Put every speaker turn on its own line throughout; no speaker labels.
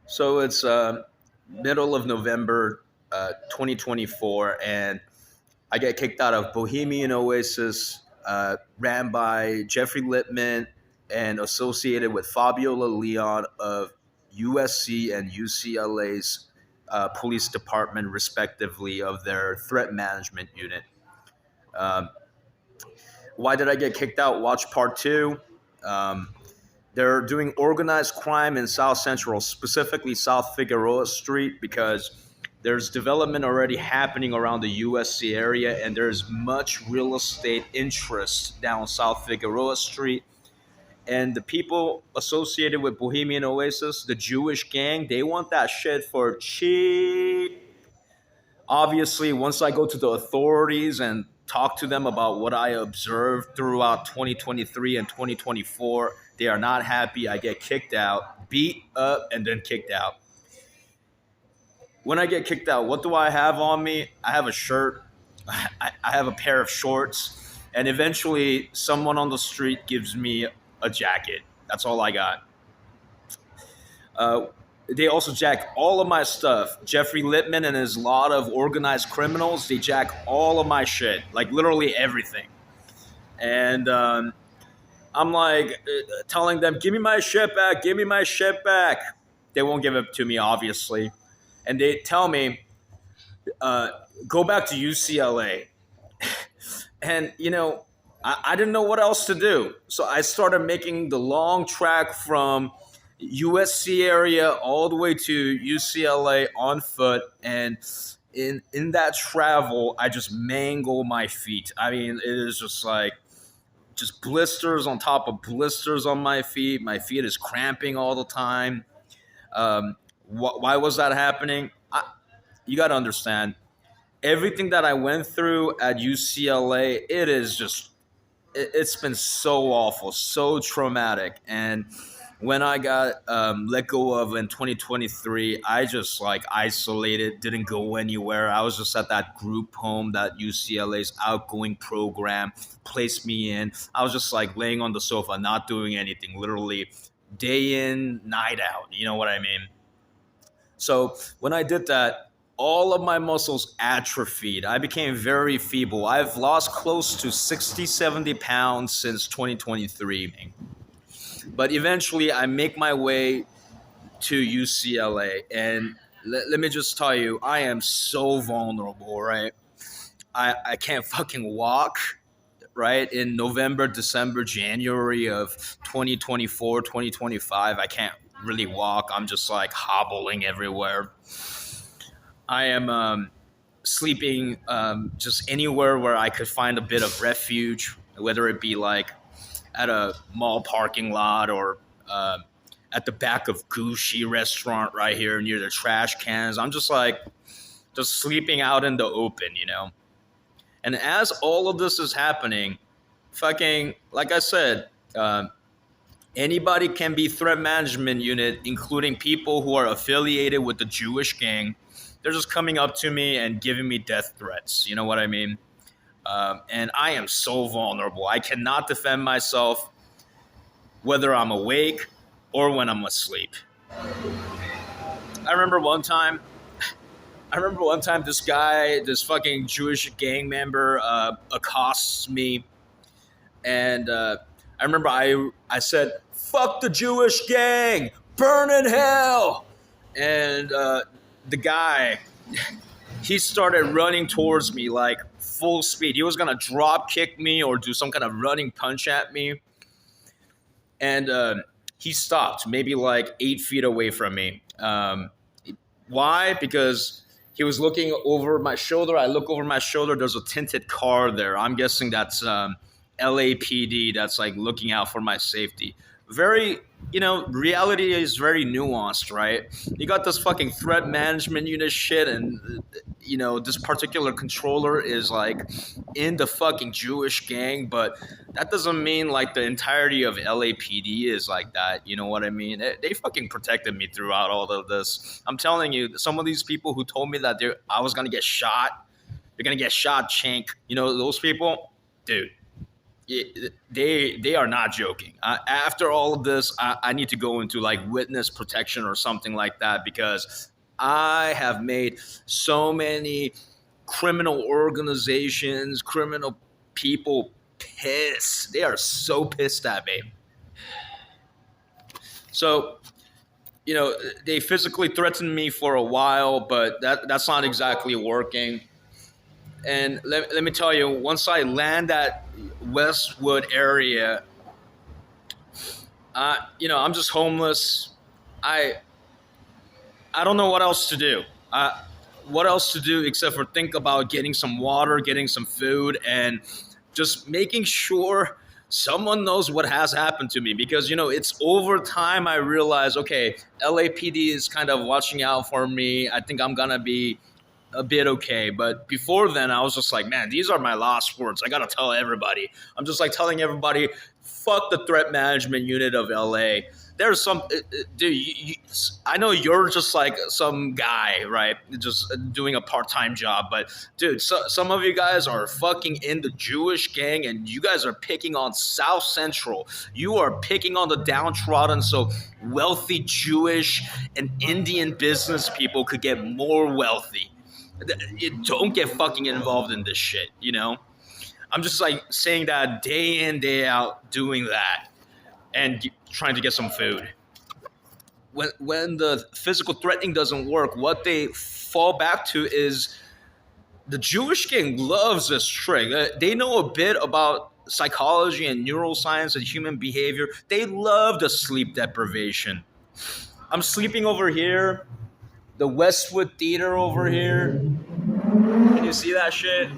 So it's middle of November 2024, and I get kicked out of Bohemian Oasis, ran by Jeffrey Lippman and associated with Fabiola Leon of USC and UCLA's police department, respectively, of their threat management unit. Um, why did I get kicked out? Watch part two. Um, They're doing organized crime in South Central, specifically South Figueroa Street, because there's development already happening around the USC area, and there's much real estate interest down South Figueroa Street. And the people associated with Bohemian Oasis, the Jewish gang, they want that shit for cheap. Obviously, once I go to the authorities and talk to them about what I observed throughout 2023 and 2024, they are not happy. I get kicked out, beat up, and then kicked out. When I get kicked out, what do I have on me? I have a shirt, I have a pair of shorts, and eventually someone on the street gives me a jacket. That's all I got. Uh, they also jack all of my stuff. Jeffrey Lippman and his lot of organized criminals, they jack all of my shit, like literally everything. And I'm like telling them, give me my shit back, give me my shit back. They won't give it to me, obviously. And they tell me, uh, go back to UCLA. And, I didn't know what else to do. So I started making the long track from USC area all the way to UCLA on foot. And in that travel, I just mangle my feet. I mean, it is just like just blisters on top of blisters on my feet. My feet is cramping all the time. Why was that happening? You got to understand everything that I went through at UCLA. It's been so awful, so traumatic. And when I got let go of in 2023, I just like isolated, didn't go anywhere. I was just at that group home that UCLA's outgoing program placed me in. I was just like laying on the sofa, not doing anything, literally day in, night out. You know what I mean? So when I did that, all of my muscles atrophied. I became very feeble. I've lost close to 60, 70 pounds since 2023. But eventually, I make my way to UCLA. And let me just tell you, I am so vulnerable, right? I can't fucking walk, right? In November, December, January of 2024, 2025, I can't really walk. I'm just like hobbling everywhere. I am sleeping just anywhere where I could find a bit of refuge, whether it be like at a mall parking lot or at the back of Gucci restaurant right here near the trash cans. I'm just like, just sleeping out in the open. And as all of this is happening, fucking, like I said, anybody can be threat management unit, including people who are affiliated with the Jewish gang. They're just coming up to me and giving me death threats. You know what I mean? And I am so vulnerable. I cannot defend myself, whether I'm awake or when I'm asleep. I remember one time, this fucking Jewish gang member accosts me, and I remember I said, "Fuck the Jewish gang, burn in hell," and the guy, he started running towards me like full speed. He was gonna drop kick me or do some kind of running punch at me, and he stopped maybe like 8 feet away from me. Why? Because he was looking over my shoulder. I look over my shoulder. There's a tinted car there. I'm guessing that's LAPD. That's like looking out for my safety. Very, reality is very nuanced, right? You got this fucking threat management unit shit, and this particular controller is like in the fucking Jewish gang, but that doesn't mean like the entirety of LAPD is like that. You know what I mean? They fucking protected me throughout all of this. I'm telling you, some of these people who told me that I was gonna get shot, they're gonna get shot, chink. Those people, dude. they are not joking. After all of this, I need to go into like witness protection or something like that because I have made so many criminal organizations, criminal people pissed. They are so pissed at me. So they physically threatened me for a while, but that's not exactly working. And let me tell you, once I land at Westwood area, I'm just homeless. I I don't know what else to do. What else to do except for think about getting some water, getting some food, and just making sure someone knows what has happened to me. Because it's over time I realize, okay, LAPD is kind of watching out for me. I think I'm gonna be a bit okay. But before then, I was just like, man, these are my last words. I gotta tell everybody. I'm just like telling everybody, fuck the threat management unit of LA. There's some dude. I know you're just like some guy, right? Just doing a part-time job, but dude, some of you guys are fucking in the Jewish gang, and you guys are picking on South Central. You are picking on the downtrodden, so wealthy Jewish and Indian business people could get more wealthy. Don't get fucking involved in this shit. I'm just like saying that day in, day out, doing that and trying to get some food. When the physical threatening doesn't work, what they fall back to is the Jewish gang loves this trick. They know a bit about psychology and neuroscience and human behavior. They love the sleep deprivation. I'm sleeping over here, the Westwood Theater over here. Can you see that shit?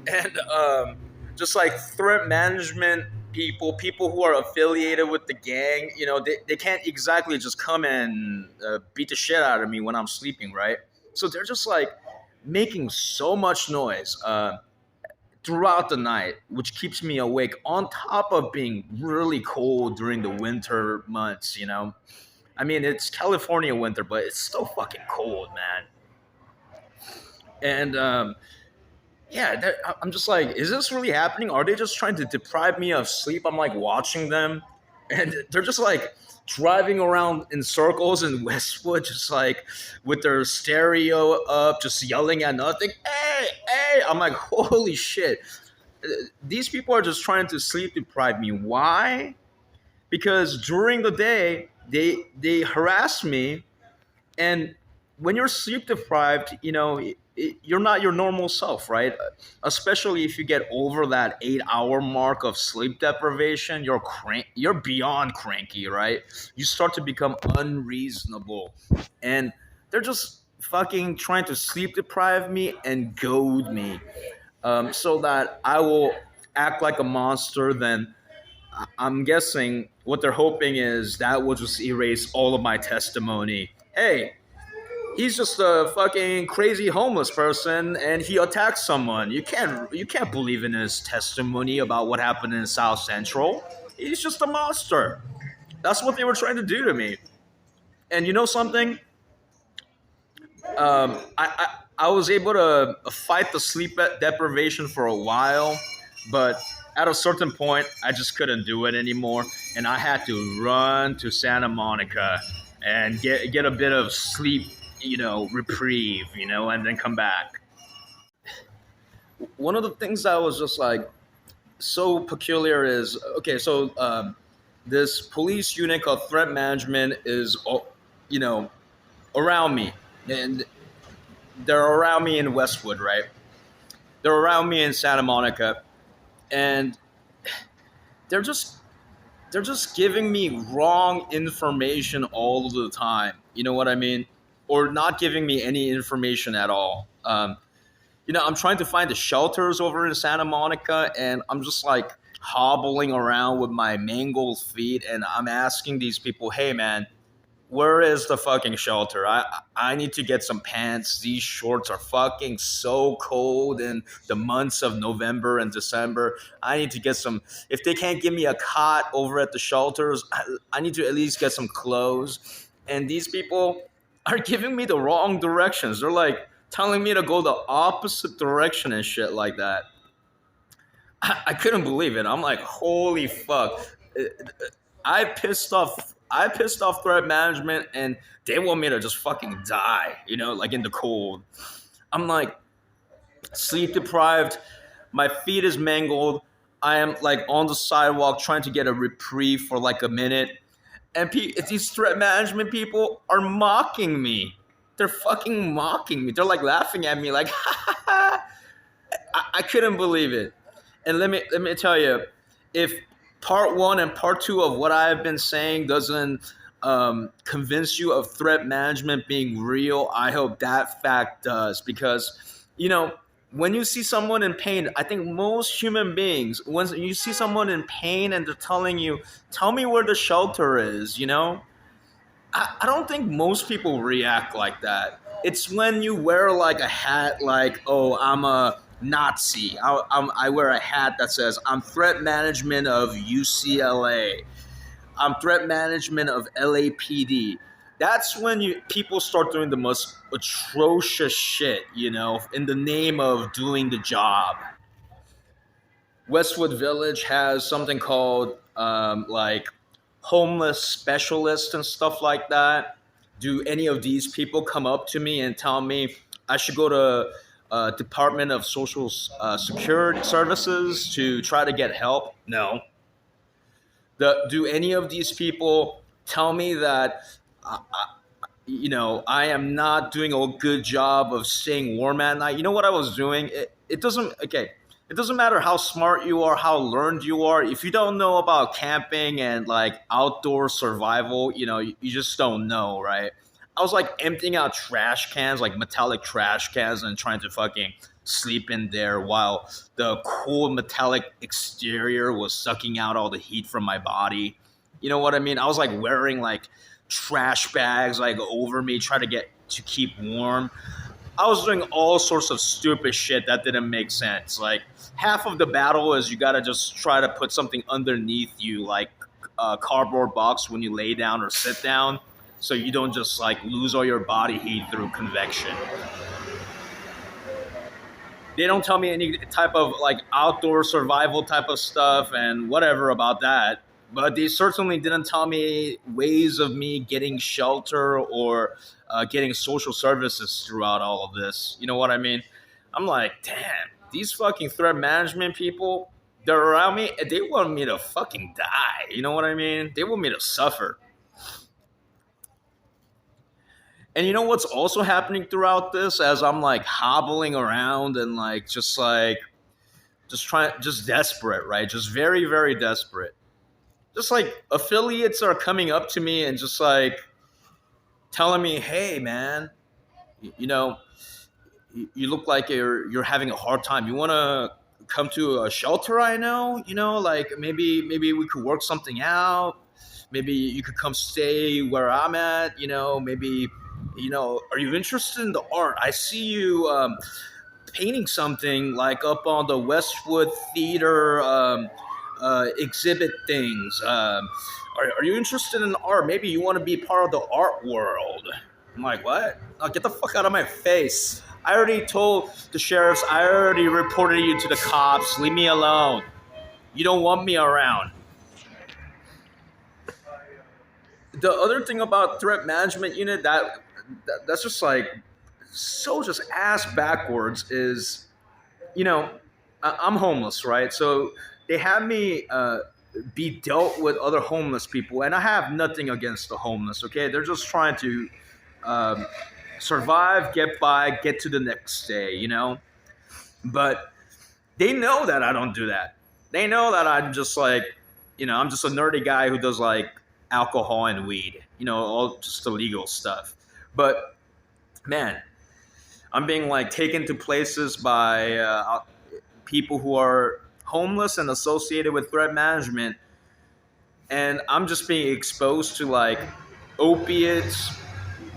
And just like threat management people who are affiliated with the gang, they can't exactly just come and beat the shit out of me when I'm sleeping, right? So they're just like making so much noise throughout the night, which keeps me awake on top of being really cold during the winter months. I mean, it's California winter, but it's still fucking cold, man. And yeah, I'm just like, is this really happening? Are they just trying to deprive me of sleep? I'm like watching them, and they're just like driving around in circles in Westwood, just like with their stereo up, just yelling at nothing. Hey, hey! I'm like, holy shit! These people are just trying to sleep deprive me. Why? Because during the day they harass me, and when you're sleep deprived, you're not your normal self, right? Especially if you get over that 8-hour mark of sleep deprivation, you're beyond cranky, right? You start to become unreasonable, and they're just fucking trying to sleep deprive me and goad me, so that I will act like a monster. Then I'm guessing what they're hoping is that will just erase all of my testimony. Hey, he's just a fucking crazy homeless person and he attacked someone. You can't believe in his testimony about what happened in South Central. He's just a monster. That's what they were trying to do to me. And you know something? I was able to fight the sleep deprivation for a while, but at a certain point, I just couldn't do it anymore, and I had to run to Santa Monica and get a bit of sleep, reprieve, and then come back. One of the things that was just like so peculiar is, okay, so this police unit called threat management is, you know, around me, and they're around me in Westwood, right? They're around me in Santa Monica, and they're just they're just giving me wrong information all the time. You know what I mean? Or not giving me any information at all. I'm trying to find the shelters over in Santa Monica, and I'm just like hobbling around with my mangled feet, and I'm asking these people, "Hey, man, where is the fucking shelter? I need to get some pants. These shorts are fucking so cold in the months of November and December. I need to get some. If they can't give me a cot over at the shelters, I need to at least get some clothes." And these people are giving me the wrong directions. They're like telling me to go the opposite direction and shit like that. I couldn't believe it. I'm like, holy fuck. I pissed off threat management and they want me to just fucking die, like in the cold. I'm like sleep deprived, my feet is mangled. I am like on the sidewalk trying to get a reprieve for like a minute. And these threat management people are mocking me. They're fucking mocking me. They're like laughing at me like I couldn't believe it. And let me tell you, if part one and part two of what I have been saying doesn't convince you of threat management being real, I hope that fact does. Because when you see someone in pain, I think most human beings, when you see someone in pain and they're telling you, "Tell me where the shelter is," I don't think most people react like that. It's when you wear like a hat, like, "Oh, I'm a Nazi." I wear a hat that says, "I'm threat management of UCLA. I'm threat management of LAPD." That's when people start doing the most atrocious shit, in the name of doing the job. Westwood Village has something called like homeless specialists and stuff like that. Do any of these people come up to me and tell me I should go to Department of Social Security Services to try to get help? No. Do any of these people tell me that I am not doing a good job of staying warm at night? You know what I was doing? It doesn't, okay. It doesn't matter how smart you are, how learned you are. If you don't know about camping and like outdoor survival, you just don't know, right? I was like emptying out trash cans, like metallic trash cans, and trying to fucking sleep in there while the cool metallic exterior was sucking out all the heat from my body. You know what I mean? I was like wearing like trash bags like over me, trying to keep warm. I was doing all sorts of stupid shit that didn't make sense. Like half of the battle is you gotta just try to put something underneath you, like a cardboard box when you lay down or sit down, so you don't just like lose all your body heat through convection. They don't tell me any type of like outdoor survival type of stuff and whatever about that. But they certainly didn't tell me ways of me getting shelter or getting social services throughout all of this. You know what I mean? I'm like, damn, these fucking threat management people, they're around me and they want me to fucking die. You know what I mean? They want me to suffer. And you know what's also happening throughout this as I'm like hobbling around and like just desperate, right? Just very, very desperate. Just like affiliates are coming up to me and just like telling me, "Hey, man, you know, you look like you're having a hard time. You want to come to a shelter? I know, like maybe we could work something out. Maybe you could come stay where I'm at. Maybe are you interested in the art? I see you painting something like up on the Westwood Theater exhibit things. Are you interested in art? Maybe you want to be part of the art world." I'm like, "What? Oh, get the fuck out of my face. I already told the sheriffs, I already reported you to the cops. Leave me alone. You don't want me around." The other thing about threat management unit that's just like so just ass backwards is, I'm homeless, right? So they have me be dealt with other homeless people, and I have nothing against the homeless. Okay, they're just trying to um, survive, get by, get to the next day. But they know that I don't do that. They know that I'm just like, I'm just a nerdy guy who does like alcohol and weed, all just illegal stuff. But man, I'm being like taken to places by people who are homeless and associated with threat management, and I'm just being exposed to like opiates.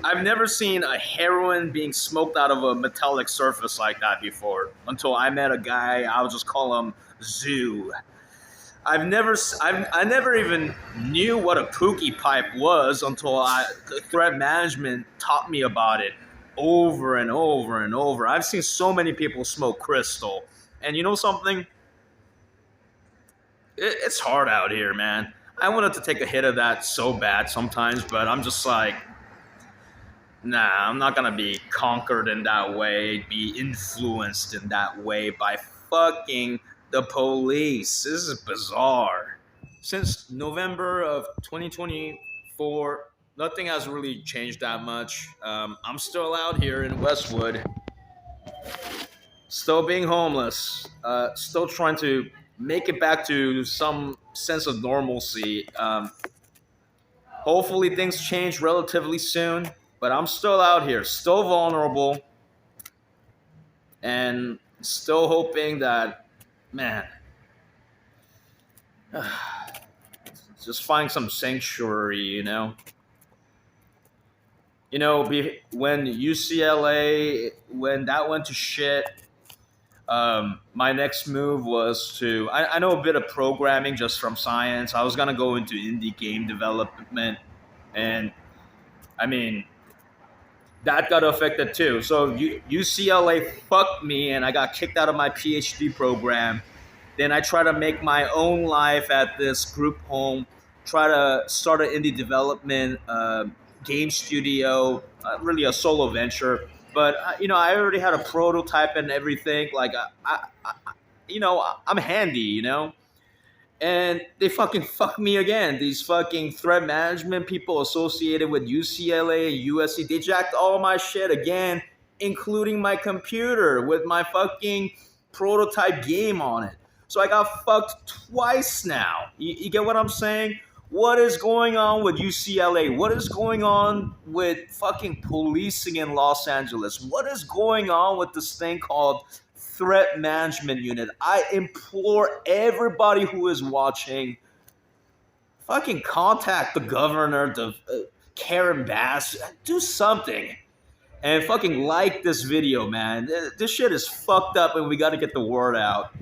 I've never seen a heroin being smoked out of a metallic surface like that before until I met a guy. I'll just call him Zoo. I never even knew what a pookie pipe was until the threat management taught me about it over and over and over. I've seen so many people smoke crystal, and you know something? it's hard out here, man. I wanted to take a hit of that so bad sometimes, but I'm just like, nah, I'm not gonna be conquered in that way, be influenced in that way by fucking the police. This is bizarre. Since November of 2024, nothing has really changed that much. I'm still out here in Westwood, still being homeless, still trying to make it back to some sense of normalcy. Hopefully, things change relatively soon, but I'm still out here, still vulnerable, and still hoping that, man, just find some sanctuary, you know? When UCLA, when that went to shit, my next move was to, I know a bit of programming just from science. I was going to go into indie game development. And I mean, that got affected too. So UCLA fucked me and I got kicked out of my PhD program. Then I try to make my own life at this group home, try to start an indie development game studio, really a solo venture. But I already had a prototype and everything. Like I'm handy, and they fucking fuck me again. These fucking threat management people associated with UCLA and USC, they jacked all my shit again, including my computer with my fucking prototype game on it. So I got fucked twice now. You get what I'm saying? What is going on with UCLA? What is going on with fucking policing in Los Angeles? What is going on with this thing called threat management unit? I implore everybody who is watching, fucking contact the governor, Karen Bass, do something. And fucking like this video, man. This shit is fucked up and we got to get the word out.